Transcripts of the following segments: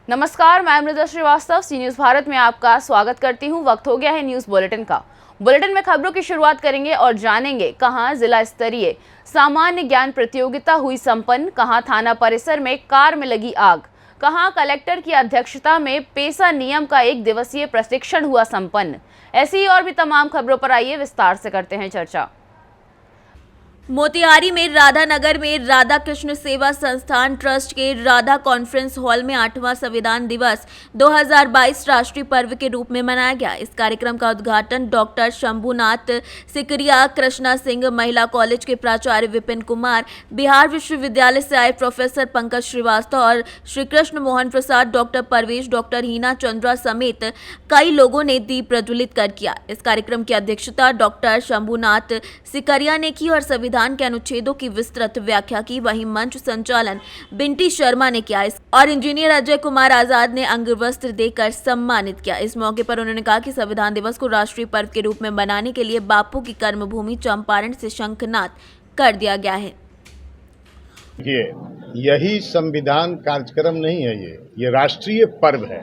नमस्कार, मैं मृदा श्रीवास्तव सी न्यूज़ भारत में आपका स्वागत करती हूं। वक्त हो गया है न्यूज़ बुलेटिन का। बुलेटिन में खबरों की शुरुआत करेंगे और जानेंगे कहां जिला स्तरीय सामान्य ज्ञान प्रतियोगिता हुई संपन्न, कहां थाना परिसर में कार में लगी आग, कहां कलेक्टर की अध्यक्षता में पेसा नियम का 1 दिवसीय प्रशिक्षण हुआ संपन्न। ऐसी और भी तमाम खबरों पर आइए विस्तार से करते हैं चर्चा। मोतिहारी में राधा नगर में राधा कृष्ण सेवा संस्थान ट्रस्ट के राधा कॉन्फ्रेंस हॉल में 8वां संविधान दिवस 2022 राष्ट्रीय पर्व के रूप में मनाया गया। इस कार्यक्रम का उद्घाटन डॉक्टर शंभुनाथ सिकरिया, कृष्णा सिंह महिला कॉलेज के प्राचार्य विपिन कुमार, बिहार विश्वविद्यालय से आए प्रोफेसर पंकज श्रीवास्तव और श्री कृष्ण मोहन प्रसाद, डॉक्टर परवेश, डॉक्टर हीना चंद्रा समेत कई लोगों ने दीप प्रज्वलित कर किया। इस कार्यक्रम की अध्यक्षता डॉक्टर शंभुनाथ सिकरिया ने की और संविधान के अनुच्छेदों की विस्तृत व्याख्या की। वहीं मंच संचालन बिंटी शर्मा ने किया और इंजीनियर अजय कुमार आजाद ने अंगवस्त्र देकर सम्मानित किया। इस मौके पर उन्होंने कहा कि संविधान दिवस को राष्ट्रीय पर्व के रूप में मनाने के लिए बापू की कर्मभूमि चंपारण से शंखनाद कर दिया गया है। यही संविधान कार्यक्रम नहीं है, ये राष्ट्रीय पर्व है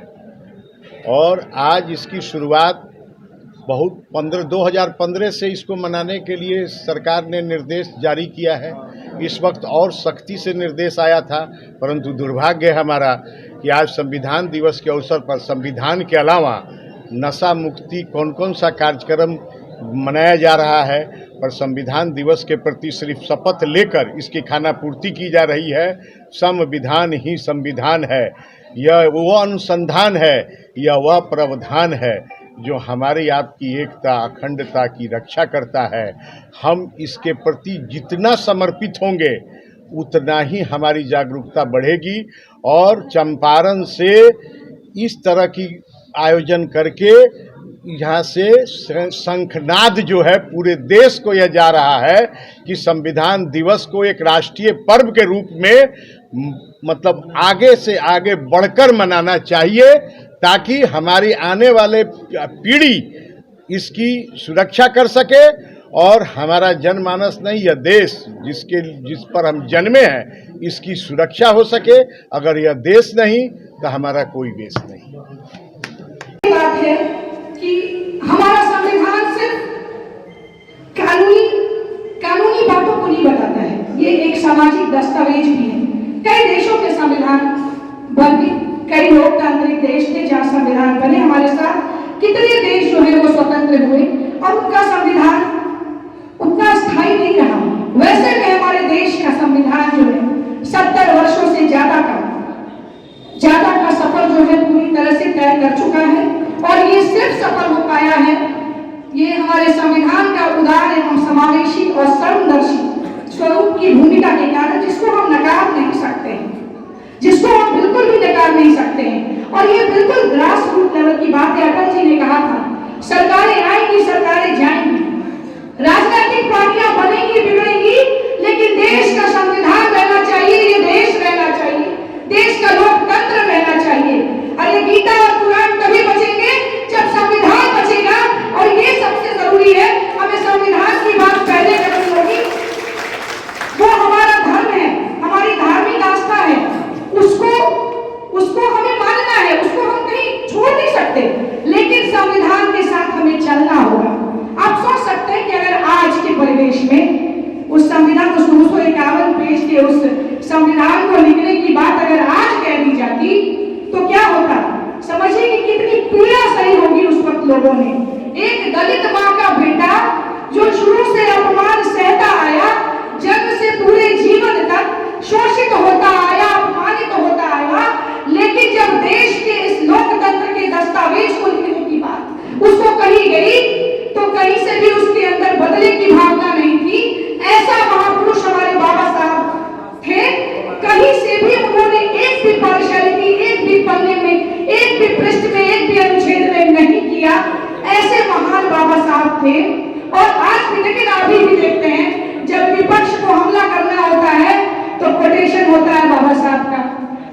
और आज इसकी शुरुआत 2015 से इसको मनाने के लिए सरकार ने निर्देश जारी किया है। इस वक्त और सख्ती से निर्देश आया था, परंतु दुर्भाग्य हमारा कि आज संविधान दिवस के अवसर पर संविधान के अलावा नशा मुक्ति कौन सा कार्यक्रम मनाया जा रहा है, पर संविधान दिवस के प्रति सिर्फ शपथ लेकर इसकी खानापूर्ति की जा रही है। संविधान ही संविधान है, यह वो अनुसंधान है, यह वह प्रावधान है जो हमारी आपकी एकता अखंडता की रक्षा करता है। हम इसके प्रति जितना समर्पित होंगे उतना ही हमारी जागरूकता बढ़ेगी और चंपारण से इस तरह की आयोजन करके यहाँ से शंखनाद जो है पूरे देश को यह जा रहा है कि संविधान दिवस को एक राष्ट्रीय पर्व के रूप में मतलब आगे से आगे बढ़कर मनाना चाहिए, ताकि हमारी आने वाले पीढ़ी इसकी सुरक्षा कर सके और हमारा जनमानस नहीं, यह देश जिस पर हम जन्मे हैं इसकी सुरक्षा हो सके। अगर यह देश नहीं तो हमारा कोई देश नहीं। बात है कि हमारा संविधान सिर्फ कानूनी बातों को नहीं बताता है, ये एक सामाजिक दस्तावेज भी है। कई देशों के संविधान बने, कई लोकतांत्रिक देश थे जहाँ संविधान बने, हमारे साथ कितने देश जो है वो स्वतंत्र हुए और उनका संविधान उतना स्थायी नहीं रहा। वैसे में हमारे देश का संविधान जो है 70 वर्षों से ज्यादा का सफर जो है पूरी तरह से तय कर चुका है और ये सिर्फ सफल हो पाया है ये हमारे संविधान का उदार एवं समावेशी और सर्वदर्शी स्वरूप की भूमिका के कारण, जिसको हम नकार नहीं सकते हैं, जिसको हम बिल्कुल भी नकार नहीं सकते हैं। और ये बिल्कुल ग्रास रूट लेवल की बात है। अटल जी ने कहा था सरकारें आएंगी सरकारें जाएंगी, राजनीतिक पार्टियां बनेंगी बिगड़ेंगी, लेकिन देश का संविधान रहना चाहिए, ये देश रहना चाहिए, देश का लोकतंत्र रहना चाहिए। अरे गीता और कुरान तभी बचेंगे जब संविधान बचेगा और ये सबसे जरूरी है। हमें संविधान की बात पहले करनी होगी, वो हमारा धर्म है, हमारी धार्मिक आस्था है, उसको हमें मानना है, उसको हम कहीं छोड़ नहीं सकते, लेकिन संविधान के साथ हमें चलना होगा। आप सोच सकते हैं कि अगर आज के परिवेश में उस संविधान उस 251 पेज के उस संविधान को लिखने की बात अगर आज कह दी जाती तो क्या होता। समझिए कि कितनी पीड़ा सही होगी उस वक्त लोगों ने। एक दलित माँ का बेटा जो शुरू से अपमान सहता आया, जन्म से पूरे जीवन तक शोषित होता आया, अपमानित होता आया, लेकिन जब देश के इस लोकतंत्र के दस्तावेज को लिखने की बात उसको कही गई तो कहीं से भी उसके अंदर बदले की भावना नहीं थी। ऐसा महापुरुष हमारे बाबा साहब थे, कहीं से भी उन्होंने एक भी पार्शियलिटी, एक भी पन्ने में, एक भी पृष्ठ में, एक भी अनुच्छेद में नहीं किया। ऐसे महान बाबा साहब थे। और आज भी लेकिन अभी भी देखते हैं जब विपक्ष को हमला करना होता है तो कोटेशन होता है बाबा साहब का,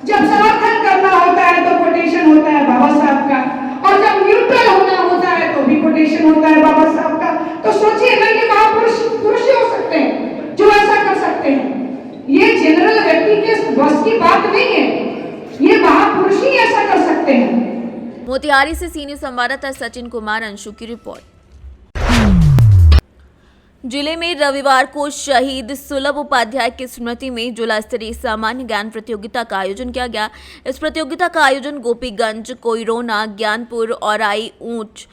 जब समर्थन करना होता है तो कोटेशन होता है बाबा साहब का, और जब न्यूट्रल होना होता है तो भी कोटेशन होता है बाबा साहब का। तो सोचिए ना, ये महापुरुष पुरुष ही हो सकते हैं जो ऐसा कर सकते हैं। ये जनरल व्यक्ति के बस की बात नहीं है, ये महापुरुष ही ऐसा सकते हैं। मोतिहारी से सीनियर संवाददाता सचिन कुमार अंशु की रिपोर्ट। जिले में रविवार को शहीद सुलभ उपाध्याय की स्मृति में जिला स्तरीय सामान्य ज्ञान प्रतियोगिता का आयोजन किया गया। इस प्रतियोगिता का आयोजन गोपीगंज, कोइरोना, ज्ञानपुर, औराई, ऊंच,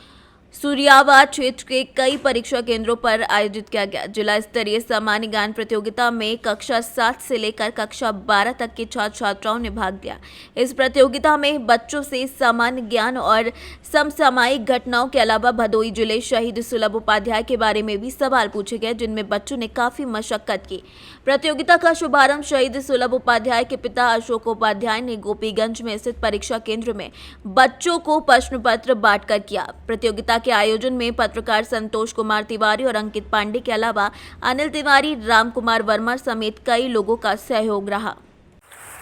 सूर्यावार क्षेत्र के कई परीक्षा केंद्रों पर आयोजित किया गया। जिला स्तरीय सामान्य ज्ञान प्रतियोगिता में कक्षा 7 से लेकर कक्षा 12 तक के छात्र छात्राओं ने भाग लिया। इस प्रतियोगिता में बच्चों से सामान्य ज्ञान और समसामयिक घटनाओं के अलावा भदोही जिले शहीद सुलभ उपाध्याय के बारे में भी सवाल पूछे गए, जिनमें बच्चों ने काफी मशक्कत की। प्रतियोगिता का शुभारंभ शहीद सुलभ उपाध्याय के पिता अशोक उपाध्याय ने गोपीगंज में स्थित परीक्षा केंद्र में बच्चों को प्रश्न पत्र बांटकर किया। प्रतियोगिता के आयोजन में पत्रकार संतोष कुमार तिवारी और अंकित पांडे के अलावा अनिल तिवारी, राम कुमार वर्मा समेत कई लोगों का सहयोग रहा।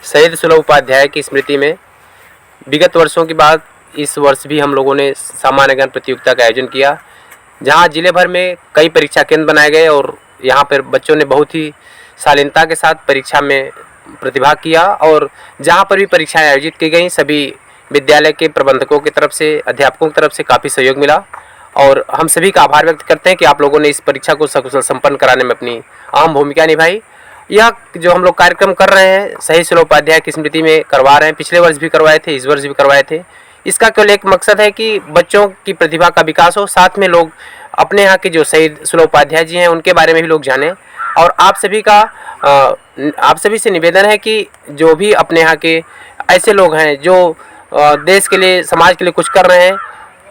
शहीद सुलभ उपाध्याय की स्मृति में विगत वर्षों के बाद इस वर्ष भी हम लोगों ने सामान्य ज्ञान प्रतियोगिता का आयोजन किया, जहां जिले भर में कई परीक्षा केंद्र बनाए गए और यहां पर बच्चों ने बहुत ही शालीनता के साथ परीक्षा में प्रतिभाग किया। और जहां पर भी परीक्षाएं आयोजित की गई, सभी विद्यालय के प्रबंधकों की तरफ से, अध्यापकों की तरफ से काफ़ी सहयोग मिला और हम सभी का आभार व्यक्त करते हैं कि आप लोगों ने इस परीक्षा को सकुशल संपन्न कराने में अपनी अहम भूमिका निभाई। यह जो हम लोग कार्यक्रम कर रहे हैं शहीद सुलभ उपाध्याय की स्मृति में करवा रहे हैं, पिछले वर्ष भी करवाए थे, इस वर्ष भी करवाए थे। इसका केवल एक मकसद है कि बच्चों की प्रतिभा का विकास हो, साथ में लोग अपने यहाँ के जो शहीद सुलभ उपाध्याय जी हैं उनके बारे में भी लोग जानें। और आप सभी से निवेदन है कि जो भी अपने यहाँ के ऐसे लोग हैं जो देश के लिए, समाज के लिए कुछ कर रहे हैं,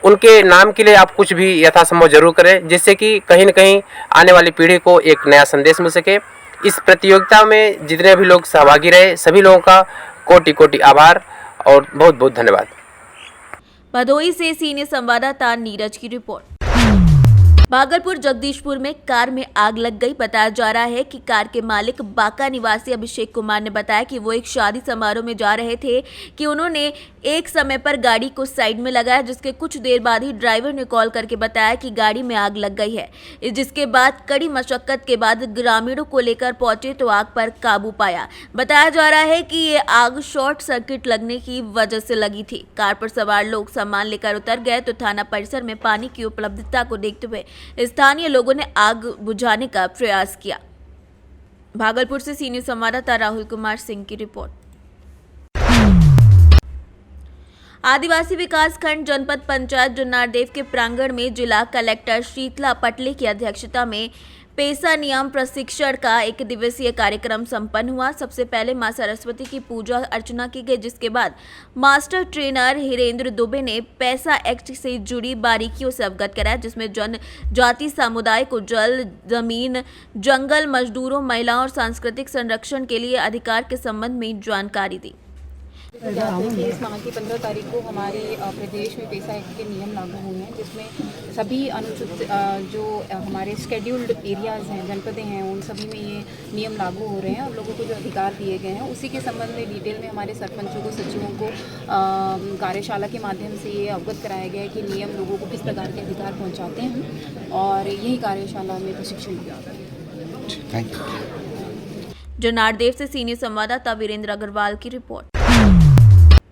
उनके नाम के लिए आप कुछ भी यथासंभव जरूर करें, जिससे कि कहीं न कहीं आने वाली पीढ़ी को एक नया संदेश मिल सके। इस प्रतियोगिता में जितने भी लोग सहभागी रहे, सभी लोगों का कोटि कोटि आभार और बहुत बहुत धन्यवाद। भदोही से सीनियर संवाददाता नीरज की रिपोर्ट। भागलपुर जगदीशपुर में कार में आग लग गई। बताया जा रहा है कि कार के मालिक बांका निवासी अभिषेक कुमार ने बताया कि वो एक शादी समारोह में जा रहे थे कि उन्होंने एक समय पर गाड़ी को साइड में लगाया, जिसके कुछ देर बाद ही ड्राइवर ने कॉल करके बताया कि गाड़ी में आग लग गई है। जिसके बाद कड़ी मशक्कत के बाद ग्रामीणों को लेकर पहुंचे तो आग पर काबू पाया। बताया जा रहा है कि ये आग शॉर्ट सर्किट लगने की वजह से लगी थी। कार पर सवार लोग सामान लेकर उतर गए तो थाना परिसर में पानी की उपलब्धता को देखते हुए स्थानीय लोगों ने आग बुझाने का प्रयास किया। भागलपुर से सीनियर संवाददाता राहुल कुमार सिंह की रिपोर्ट। आदिवासी विकास खंड जनपद पंचायत जुन्नारदेव के प्रांगण में जिला कलेक्टर शीतला पटले की अध्यक्षता में पेशा नियम प्रशिक्षण का एक दिवसीय कार्यक्रम संपन्न हुआ। सबसे पहले मां सरस्वती की पूजा अर्चना की गई, जिसके बाद मास्टर ट्रेनर हिरेंद्र दुबे ने पैसा एक्ट से जुड़ी बारीकियों से अवगत कराया, जिसमें जनजाति समुदाय को जल, जमीन, जंगल, मजदूरों, महिलाओं और सांस्कृतिक संरक्षण के लिए अधिकार के संबंध में जानकारी दी। इस माह की 15 तारीख को हमारे प्रदेश में पेशा एक्ट के नियम लागू हुए हैं, जिसमें सभी अनुसूचित जो हमारे शेड्यूल्ड एरियाज़ हैं, जनपदें हैं, उन सभी में ये नियम लागू हो रहे हैं और लोगों को जो अधिकार दिए गए हैं उसी के संबंध में डिटेल में हमारे सरपंचों को, सचिवों को कार्यशाला के माध्यम से ये अवगत कराया गया है कि नियम लोगों को किस प्रकार के अधिकार पहुँचाते हैं और यही कार्यशाला में प्रशिक्षण दिया। जुन्नारदेव से सीनियर संवाददाता वीरेंद्र अग्रवाल की रिपोर्ट।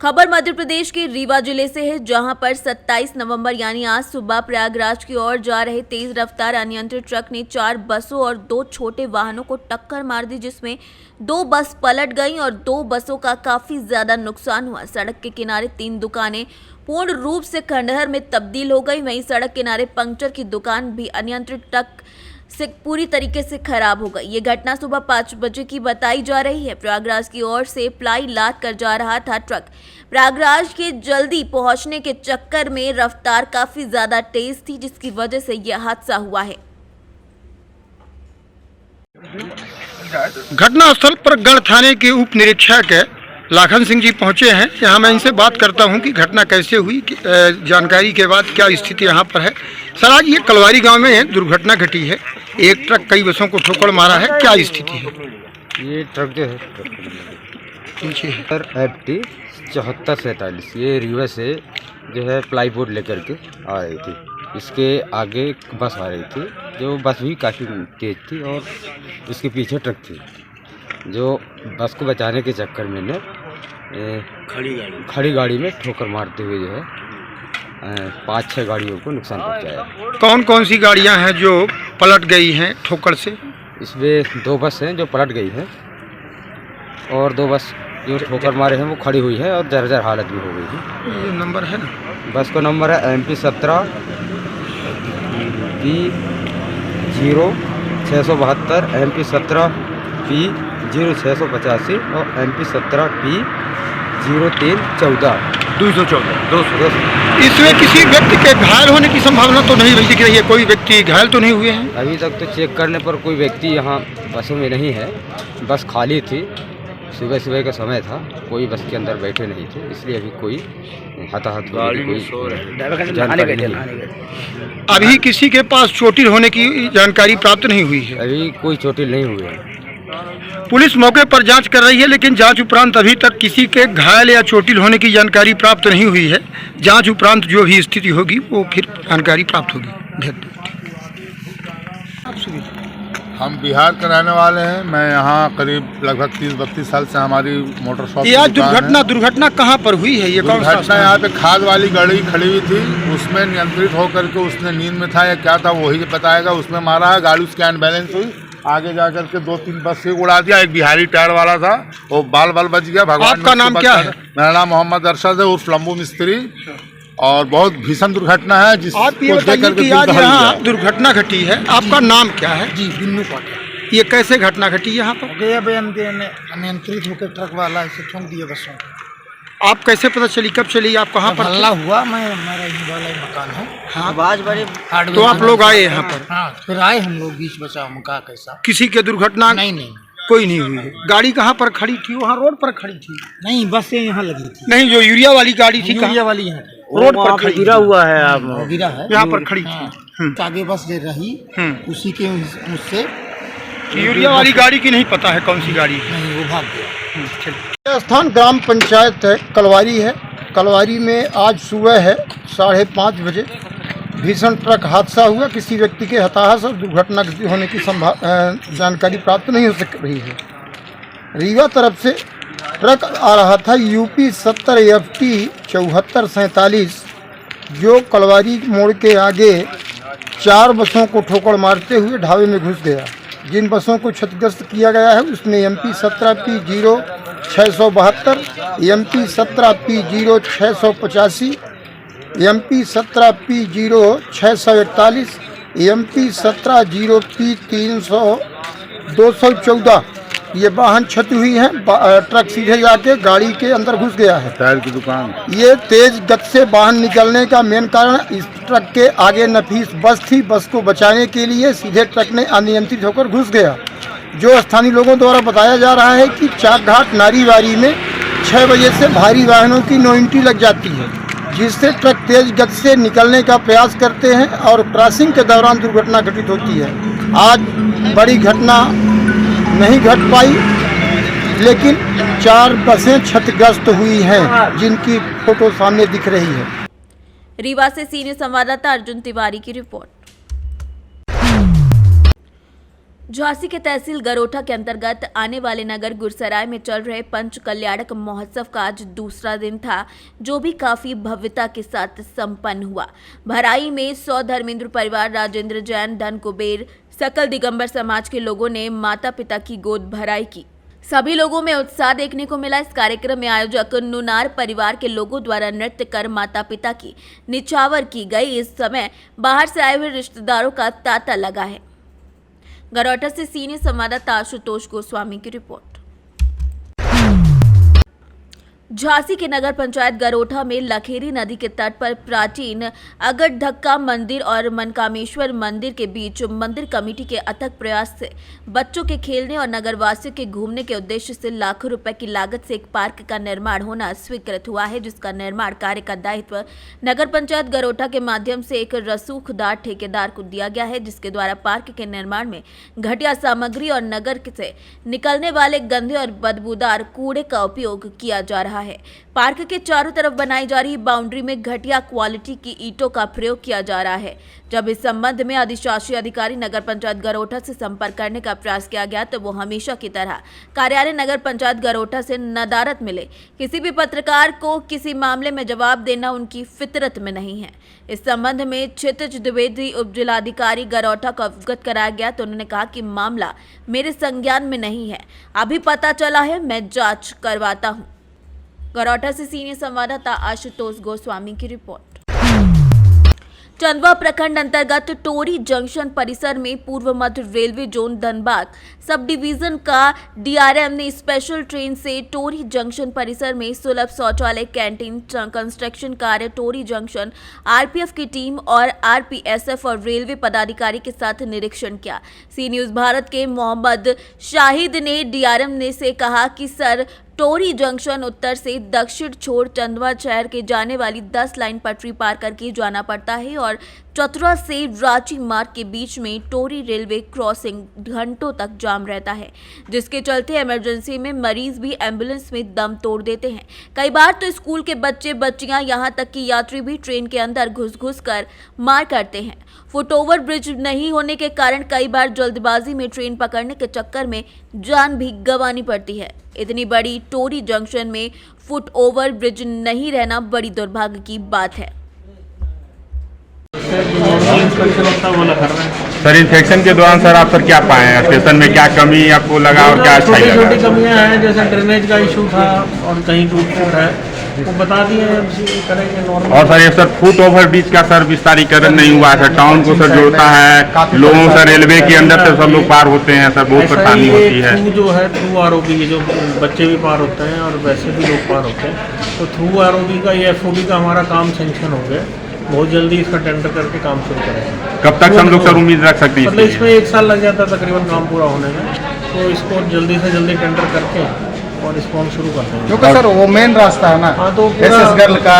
खबर मध्य प्रदेश के रीवा जिले से है, जहां पर 27 नवंबर यानी आज सुबह प्रयागराज की ओर जा रहे तेज रफ्तार अनियंत्रित ट्रक ने 4 बसों और 2 छोटे वाहनों को टक्कर मार दी, जिसमें 2 बस पलट गईं और 2 बसों का काफी ज्यादा नुकसान हुआ। सड़क के किनारे 3 दुकानें पूर्ण रूप से खंडहर में तब्दील हो गई। वहीं सड़क किनारे पंक्चर की दुकान भी अनियंत्रित ट्रक से पूरी तरीके से खराब हो गई। ये घटना सुबह 5 बजे की बताई जा रही है। प्रयागराज की ओर से प्लाई लाद कर जा रहा था ट्रक। प्रयागराज के जल्दी पहुंचने के चक्कर में रफ्तार काफी ज्यादा तेज थी, जिसकी वजह से यह हादसा हुआ है। घटनास्थल पर गढ़ थाने के उप निरीक्षक लाखन सिंह जी पहुंचे हैं। यहाँ मैं इनसे बात करता हूं कि घटना कैसे हुई, जानकारी के बाद क्या स्थिति यहाँ पर है। सर, आज ये कलवारी गांव में दुर्घटना घटी है, एक ट्रक कई बसों को ठोकर मारा है, क्या स्थिति है? ये ट्रक जो है सर FT 7447, ये रीवा से जो है प्लाईवुड लेकर के आ रही थी। इसके आगे एक बस आ रही थी, जो बस भी काफ़ी तेज़ थी और इसके पीछे ट्रक थी, जो बस को बचाने के चक्कर में ने खड़ी गाड़ी में ठोकर मारते हुए जो है 5-6 गाड़ियों को नुकसान पहुंचाया। कौन कौन सी गाड़ियां हैं जो पलट गई हैं ठोकर से? इसमें 2 बस हैं जो पलट गई हैं और 2 बस जो ठोकर मारे हैं वो खड़ी हुई है और जर्जर हालत में हो गई है। ये नंबर है ना? बस का नंबर है MP 17 P0672, MP 17 P0685 और MP 17 P0314। 214 इसमें किसी व्यक्ति के घायल होने की संभावना तो नहीं दिख रही है? कोई व्यक्ति घायल तो नहीं हुए हैं? अभी तक तो चेक करने पर कोई व्यक्ति यहाँ बसों में नहीं है। बस खाली थी, सुबह का समय था, कोई बस के अंदर बैठे नहीं थे, इसलिए अभी कोई हताहत कोई जानकारी नहीं है। अभी किसी के पास चोटिल होने की जानकारी प्राप्त नहीं हुई है? अभी कोई चोटिल नहीं हुए हैं। पुलिस मौके पर जांच कर रही है, लेकिन जांच उपरांत अभी तक किसी के घायल या चोटिल होने की जानकारी प्राप्त नहीं हुई है। जांच उपरांत जो भी स्थिति होगी वो फिर जानकारी प्राप्त होगी। हम बिहार के रहने वाले हैं। मैं यहाँ करीब लगभग 30-32 साल से हमारी मोटर शॉप ये आज दुर्घटना कहाँ पर हुई है? ये कौन सा दुर्घटना? यहाँ पे खाद वाली गाड़ी खड़ी हुई थी, उसमें नियंत्रित होकर के उसने नींद में था या क्या था वही बताएगा, उसमें मारा है। गाड़ी उसकी अनबैलेंस हुई, आगे जाकर के 2-3 बस से उड़ा दिया। एक बिहारी टायर वाला था, वो बाल बच गया। भगवान। आपका नाम क्या है? मेरा नाम मोहम्मद अरशद है, उर्फ लंबू मिस्त्री। और बहुत भीषण दुर्घटना है जिसको आप ये बताइए कि आज यहाँ दुर्घटना घटी है, आपका नाम क्या है? जी बिन्नू पाटिल। ये कैसे घटना घटी यहाँ पर? गया बयान देने अनियंत्रित होकर ट्रक वाला इसे ठोक दिया बसों को। आप कैसे पता चली, कब चली, आप कहाँ पर? हल्ला हुआ, मैं हमारा ही वाला ही मकान है। हाँ, आवाज बड़े। तो आप लोग आए यहाँ पर? हाँ, फिर आए हम लोग, बीच बचाव में कहा कैसा। किसी के दुर्घटना नहीं कोई नहीं हुई है। गाड़ी कहाँ पर खड़ी थी? वहाँ रोड पर खड़ी थी? नहीं, बसें यहाँ लगी थी। नहीं, जो यूरिया वाली गाड़ी थी यूरिया वाली यहाँ रोड पर खड़ी गिरा हुआ है। आप गिरा है, यहाँ पर खड़ी थी। आगे बस दे रही, उसी के उससे यूरिया वाली गाड़ी की नहीं पता है कौन सी गाड़ी है। नहीं, वो भाग गया। स्थान ग्राम पंचायत है, कलवारी है। कलवारी में आज सुबह है 5:30 बजे भीषण ट्रक हादसा हुआ। किसी व्यक्ति के हताहत और दुर्घटना होने की जानकारी प्राप्त नहीं हो सक रही है। रीवा तरफ से ट्रक आ रहा था UP 70 FT 7447, जो कलवारी मोड़ के आगे 4 बसों को ठोकर मारते हुए ढाबे में घुस गया। जिन बसों को क्षतिग्रस्त किया गया है उसमें MP 17 P0672, MP 17 P0685, MP 17 P0641, MP 17 0P214 ये वाहन क्षति हुई है। ट्रक सीधे जाके गाड़ी के अंदर घुस गया है। टायर की दुकान। ये तेज गति से वाहन निकलने का मेन कारण इस ट्रक के आगे नफीस बस थी। बस को बचाने के लिए सीधे ट्रक ने अनियंत्रित होकर घुस गया। जो स्थानीय लोगों द्वारा बताया जा रहा है कि चाकघाट नारीवारी में 6 बजे से भारी वाहनों की नो एंट्री लग जाती है, जिससे ट्रक तेज गति से निकलने का प्रयास करते हैं और क्रॉसिंग के दौरान दुर्घटना घटित होती है। आज बड़ी घटना नहीं घट पाई, लेकिन 4 बसें क्षतिग्रस्त हुई हैं, जिनकी फोटो सामने दिख रही है। रीवा से सीनियर संवाददाता अर्जुन तिवारी की रिपोर्ट। झांसी के तहसील गरोठा के अंतर्गत आने वाले नगर गुरसराय में चल रहे पंच कल्याणक महोत्सव का आज दूसरा दिन था, जो भी काफी भव्यता के साथ संपन्न हुआ। भराई में 100 धर्मेंद्र परिवार, राजेंद्र जैन, धन कुबेर, सकल दिगंबर समाज के लोगों ने माता पिता की गोद भराई की। सभी लोगों में उत्साह देखने को मिला। इस कार्यक्रम में आयोजक नुनार परिवार के लोगों द्वारा नृत्य कर माता पिता की निछावर की गई। इस समय बाहर से आए हुए रिश्तेदारों का तांता लगा है। गरोठा से सीनियर संवाददाता आशुतोष गोस्वामी की रिपोर्ट। झांसी के नगर पंचायत गरोठा में लखेरी नदी के तट पर प्राचीन अगड़धक्का मंदिर और मनकामेश्वर मंदिर के बीच मंदिर कमेटी के अथक प्रयास से बच्चों के खेलने और नगरवासियों के घूमने के उद्देश्य से लाखों रुपए की लागत से एक पार्क का निर्माण होना स्वीकृत हुआ है, जिसका निर्माण कार्य का दायित्व नगर पंचायत गरोठा के माध्यम से एक रसूखदार ठेकेदार को दिया गया है, जिसके द्वारा पार्क के निर्माण में घटिया सामग्री और नगर से निकलने वाले गंदे और बदबूदार कूड़े का उपयोग किया जा रहा रहा है। पार्क के चारों तरफ बनाई जा रही बाउंड्री में घटिया क्वालिटी की ईंटों का प्रयोग किया जा रहा है। जब इस संबंध में अधिशासी अधिकारी नगर पंचायत गरोठा से संपर्क करने का प्रयास किया गया तो वो हमेशा की तरह कार्यालय नगर पंचायत गरोठा से नदारद मिले। किसी भी पत्रकार को किसी मामले में जवाब देना उनकी फितरत में नहीं है। इस संबंध में क्षितिज द्विवेदी उप जिलाधिकारी गरोठा को अवगत कराया गया तो उन्होंने कहा कि मामला मेरे संज्ञान में नहीं है, अभी पता चला है, मैं जांच करवाता हूं। गरोठा से सीनियर संवाददाता आशुतोष गोस्वामी की रिपोर्ट। चंदवा प्रखंड अंतर्गत टोरी जंक्शन परिसर में पूर्व मध्य railway zone Dhanbad sub division का डीआरएम ने स्पेशल ट्रेन से टोरी जंक्शन परिसर में सुलभ शौचालय, कैंटीन, कंस्ट्रक्शन कार्य टोरी जंक्शन आरपीएफ की टीम और आरपीएसएफ और रेलवे पदाधिकारी के साथ निरीक्षण किया। सी न्यूज़ भारत के मोहम्मद शाहिद ने डीआरएम ने से कहा कि सर, टोरी जंक्शन उत्तर से दक्षिण छोर चंदवा शहर के जाने वाली 10 लाइन पटरी पार करके जाना पड़ता है और चतरा से रांची मार्ग के बीच में टोरी रेलवे क्रॉसिंग घंटों तक जाम रहता है, जिसके चलते इमरजेंसी में मरीज भी एम्बुलेंस में दम तोड़ देते हैं। कई बार तो स्कूल के बच्चे बच्चियां यहां तक कि यात्री भी ट्रेन के अंदर घुस कर मार करते हैं। फुटओवर ब्रिज नहीं होने के कारण कई बार जल्दबाजी में ट्रेन पकड़ने के चक्कर में जान भी गंवानी पड़ती है। इतनी बड़ी टोरी जंक्शन में फुटओवर ब्रिज नहीं रहना बड़ी दुर्भाग्य की बात है। सर, इंस्पेक्शन के दौरान सर आप क्या पाए हैं? स्टेशन में क्या कमी आपको लगा और क्या अच्छा लगा? छोटी कमियां हैं, जैसे ड्रेनेज का इशू था और कहीं टूट फूट है, वो बता दिए करेंगे नॉर्मल। और सर ये सर फुट ओवर ब्रिज का सर विस्तारीकरण नहीं हुआ है सर, टाउन को सर जोड़ता है लोगों से, रेलवे के अंदर से सब लोग पार होते हैं सर, बहुत परेशानी होती है। थ्रू जो है थ्रू आरओबी, जो बच्चे भी पार होते हैं और वैसे भी लोग पार होते हैं, तो थ्रू आरओबी का ये एफओबी का हमारा काम सेंक्शन हो गया। बहुत जल्दी इसका टेंडर करके काम शुरू करेंगे। कब तक हम लोग सर उम्मीद रख सकते हैं? मतलब इसमें 1 साल लग जाता है तकरीबन काम पूरा होने में, तो इसको जल्दी से जल्दी टेंडर करके और इसको हम शुरू करते हैं। क्योंकि सर वो मेन रास्ता है ना। हाँ, तो एसएस गर्ल का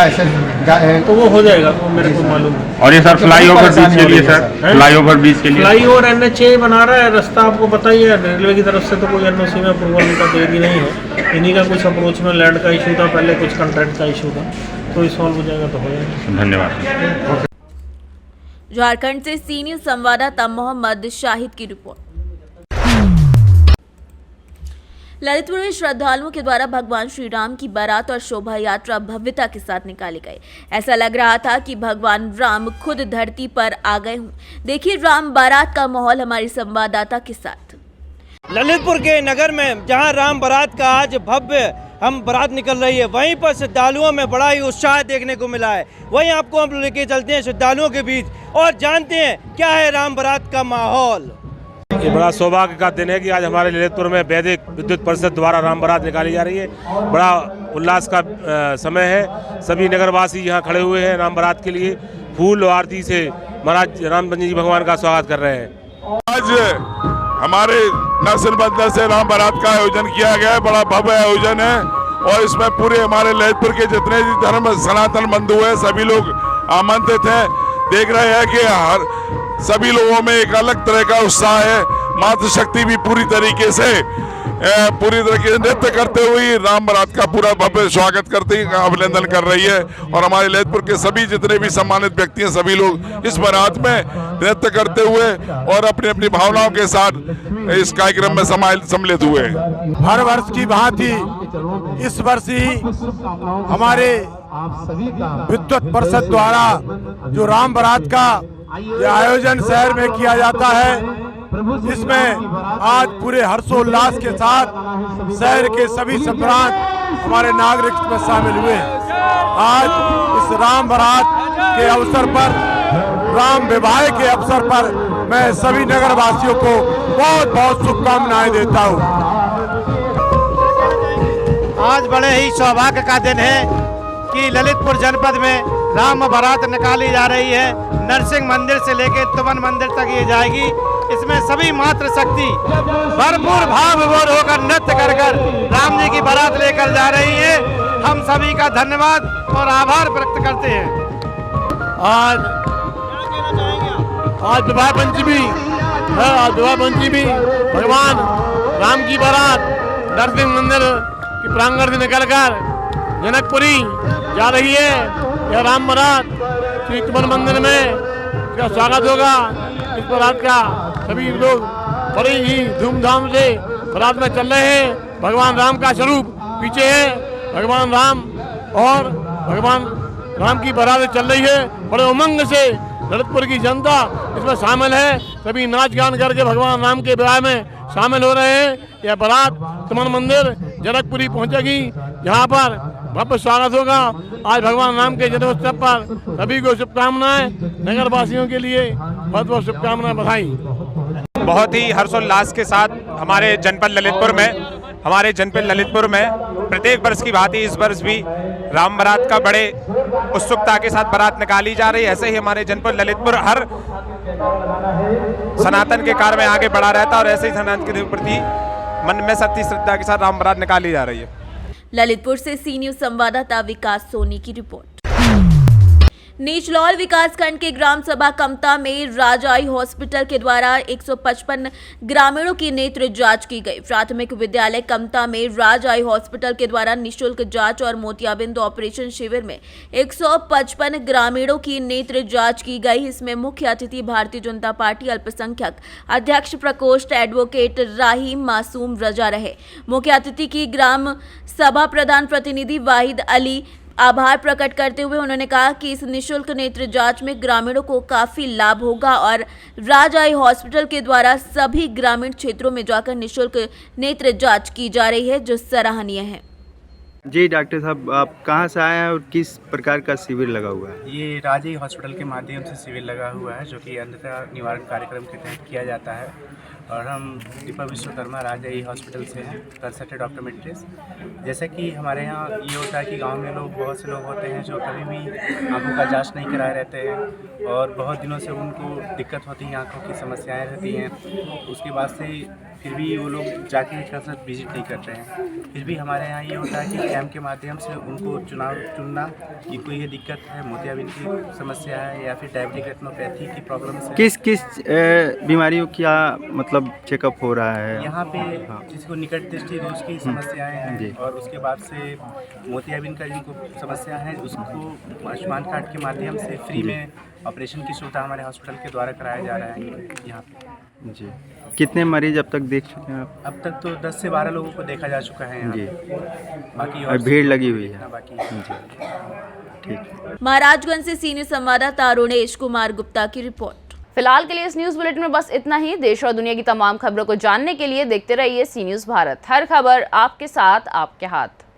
तो वो हो जाएगा, तो मेरे को मालूम है। और ये सर फ्लाईओवर ब्रिज के लिए सर, फ्लाईओवर ब्रिज के लिए फ्लाईओवर NH बना रहा है, रास्ता आपको पता ही है, रेलवे की तरफ से तो कोई एनओसी में अप्रूवल का देरी नहीं है। इन्हीं का कुछ अप्रोच में लैंड का इशू था, पहले कुछ कॉन्ट्रैक्ट का इशू था, तो ये सॉल्व हो जाएगा तो हो जाएगा। धन्यवाद। झारखंड से सीनियर संवाददाता मोहम्मद शाहिद की रिपोर्ट। ललितपुर में श्रद्धालुओं के द्वारा भगवान श्री राम की बारात और शोभा यात्रा भव्यता के साथ निकाली गई। ऐसा लग रहा था कि भगवान राम खुद धरती पर आ गए हों। देखिए राम बारात का माहौल हमारी संवाददाता के साथ। ललितपुर के नगर में जहां राम बारात का आज भव्य हम बारात निकल रही है, वहीं पर श्रद्धालुओं में बड़ा ही उत्साह देखने को मिला है। वहीं आपको हम लेके चलते हैं श्रद्धालुओं के बीच और जानते हैं क्या है राम बारात का माहौल। ये बड़ा सौभाग्य का दिन है कि आज हमारे ललितपुर में वैदिक विद्युत परिषद द्वारा राम बारात निकाली जा रही है। बड़ा उल्लास का समय है, सभी नगरवासी यहाँ खड़े हुए हैं राम बारात के लिए। फूल और आरती से महाराज रामचंद्र जी भगवान का स्वागत कर रहे हैं। आज हमारे नरसिंह मंदिर से राम बारात का आयोजन किया गया है, बड़ा भव्य आयोजन है और इसमें पूरे हमारे ललितपुर के जितने भी धर्म सनातन बंधु हैं सभी लोग आमंत्रित हैं। देख रहे हैं कि हर सभी लोगों में एक अलग तरह का उत्साह है। मातृशक्ति भी पूरी तरीके से नृत्य करते हुए राम बारात का पूरा भव्य स्वागत करते ही अभिनंदन कर रही है और हमारे ललितपुर के सभी जितने भी सम्मानित व्यक्ति हैं सभी लोग इस बारात में नृत्य करते हुए और अपनी अपनी भावनाओं के साथ इस कार्यक्रम में सम्मिलित हुए। हर वर्ष की भांति इस वर्ष ही हमारे विद्युत परिषद द्वारा जो राम बारात का आयोजन शहर में किया जाता है, इसमें आज पूरे हर्षोल्लास के साथ शहर के सभी संप्रांत हमारे नागरिक में शामिल हुए। आज इस राम बारात के अवसर पर, राम विवाह के अवसर पर मैं सभी नगरवासियों को बहुत बहुत शुभकामनाएं देता हूं। आज बड़े ही सौभाग्य का दिन है कि ललितपुर जनपद में राम बारात निकाली जा रही है। नरसिंह मंदिर से लेकर तुमन मंदिर तक ये जाएगी। इसमें सभी मातृशक्ति भरपूर भाव विभोर होकर नृत्य कर राम जी की बारात लेकर जा रही है। हम सभी का धन्यवाद और आभार व्यक्त करते हैं। आज विवाह पंचमी है, आज विवाह पंचमी भगवान राम की बारात नरसिंह मंदिर की प्रांगण से निकलकर जनकपुरी जा रही है। यह राम बारात श्री तुमन मंदिर में इसका स्वागत होगा। इस बारात का सभी लोग बड़ी ही धूमधाम से बारात में चल रहे हैं। भगवान राम का स्वरूप पीछे है। भगवान राम और भगवान राम की बारात चल रही है। बड़े उमंग से ललितपुर की जनता इसमें शामिल है। सभी नाच गान करके भगवान राम के विवाह में शामिल हो रहे हैं। यह बारात तुमन मंदिर जनकपुरी पहुंचेगी, जहां पर भव्य स्वागत होगा। आज भगवान राम के जन्मोत्सव पर सभी को शुभकामनाएं। नगर वासियों के लिए बहुत बहुत शुभकामनाएं, बधाई। बहुत ही हर्षोल्लास के साथ हमारे जनपद ललितपुर में प्रत्येक वर्ष की भांति इस वर्ष भी राम बारात का बड़े उत्सुकता के साथ बारात निकाली जा रही है। ऐसे ही हमारे जनपद ललितपुर हर सनातन के कार्य में आगे बढ़ा रहता है और ऐसे ही सनातन के प्रति मन में सच्ची श्रद्धा के साथ राम बारात निकाली जा रही है। ललितपुर से सी न्यूज संवाददाता विकास सोनी की रिपोर्ट। नीचलौल विकासखंड के ग्राम सभा कमता में राजाई हॉस्पिटल के द्वारा 155 ग्रामीणों की नेत्र जांच की गई। प्राथमिक विद्यालय कमता में राजाई हॉस्पिटल के द्वारा निःशुल्क जांच और मोतियाबिंद ऑपरेशन शिविर में 155 ग्रामीणों की नेत्र जांच की गई। इसमें मुख्य अतिथि भारतीय जनता पार्टी अल्पसंख्यक अध्यक्ष प्रकोष्ठ एडवोकेट राहीम मासूम रजा रहे। मुख्य अतिथि की ग्राम सभा प्रधान प्रतिनिधि वाहिद अली आभार प्रकट करते हुए उन्होंने कहा कि इस निःशुल्क नेत्र जांच में ग्रामीणों को काफी लाभ होगा और राजाई हॉस्पिटल के द्वारा सभी ग्रामीण क्षेत्रों में जाकर निःशुल्क नेत्र जांच की जा रही है, जो सराहनीय है। जी डॉक्टर साहब, आप कहाँ से आए हैं और किस प्रकार का शिविर लगा हुआ है? ये राजाई हॉस्पिटल के माध्यम से शिविर लगा हुआ है, जो कि अंधता निवारण कार्यक्रम के तहत किया जाता है। और हम दीपक विश्वकर्मा राजाई हॉस्पिटल से हैं, कंसल्टेंट ऑप्टोमेट्रिस्ट। जैसे कि हमारे यहाँ ये होता है कि गांव में बहुत से लोग होते हैं जो कभी भी आंखों का जांच नहीं कराए रहते हैं और बहुत दिनों से उनको दिक्कत होती है, आंखों की समस्याएं रहती हैं। उसके बाद से फिर भी वो लोग जाके कसरत विजिट नहीं करते हैं। फिर भी हमारे यहाँ ये होता है कि कैंप के माध्यम से उनको चुनना कि कोई ये दिक्कत है, मोतियाबिंद की समस्या है या फिर डायबिटिक रेटिनोपैथी की प्रॉब्लम्स है। किस बीमारियों का मतलब चेकअप हो रहा है यहाँ पे? जिसको निकट दृष्टि दोष की समस्याएं हैं और उसके बाद से मोतियाबिंद का जिनको समस्या है उसको आयुष्मान कार्ड के माध्यम से फ्री में ऑपरेशन की सुविधा हमारे हॉस्पिटल के द्वारा कराया जा रहा है यहाँ पे। जी, कितने मरीज अब तक देख चुके हैं आप? अब तक तो 10 से 12 लोगों को देखा जा चुका है यहाँ जी। बाकी और भीड़ लगी हुई है बाकी जी। ठीक। महाराजगंज से सीनियर संवाददाता अरुणेश कुमार गुप्ता की रिपोर्ट। फिलहाल के लिए इस न्यूज बुलेटिन में बस इतना ही। देश और दुनिया की तमाम खबरों को जानने के लिए देखते रहिए सी न्यूज भारत। हर खबर आपके साथ, आपके हाथ।